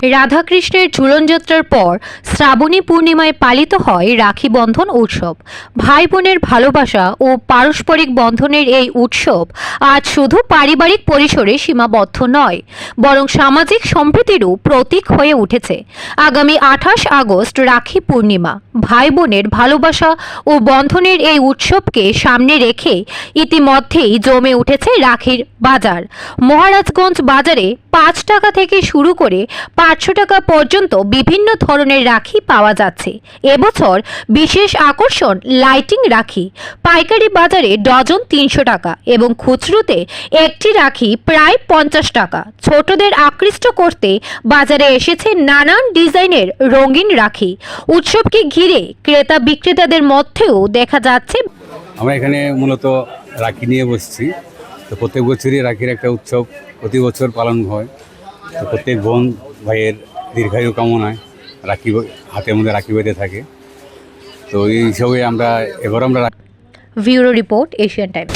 রাধাকৃষ্ণের ঝুলনযাত্রার পর শ্রাবণী পূর্ণিমায় পালিত হয় রাখি বন্ধন উৎসব। ভাই বোনের ভালোবাসা ও পারস্পরিক বন্ধনের এই উৎসব আজ শুধু পারিবারিক পরিসরে সীমাবদ্ধ নয়, বরং সামাজিক সম্প্রীতিরও প্রতীক হয়ে উঠেছে। আগামী 28 আগস্ট রাখি পূর্ণিমা। ভাই বোনের ভালোবাসা ও বন্ধনের এই উৎসবকে সামনে রেখে ইতিমধ্যেই জমে উঠেছে রাখির বাজার। মহারাজগঞ্জ বাজারে 5 টাকা থেকে শুরু করে 500 টাকা পর্যন্ত বিভিন্ন ধরনের রাখি পাওয়া যাচ্ছে। এবছর বিশেষ আকর্ষণ লাইটিং রাখি। পাইকারি বাজারে ডজন 300 টাকা এবং খুচরোতে একটি রাখি প্রায় 50 টাকা। ছোটদের আকৃষ্ট করতে বাজারে এসেছে নানান ডিজাইনের রঙিন রাখি। উৎসবকে ঘিরে ক্রেতা বিক্রেতাদের মধ্যেও দেখা যাচ্ছে। আমরা এখানে মূলত রাখি নিয়ে বসছি। তো প্রত্যেক বছরই রাখির একটা উৎসব প্রতি বছর পালন হয়। তো প্রত্যেক বোন ভাইয়ের দীর্ঘায়ু কামনায় রাখি হাতের মধ্যে রাখি বেঁধে থাকে। তো এই হিসাবে এবার আমরা ব্যুরো রিপোর্ট, এশিয়ান টাইমস।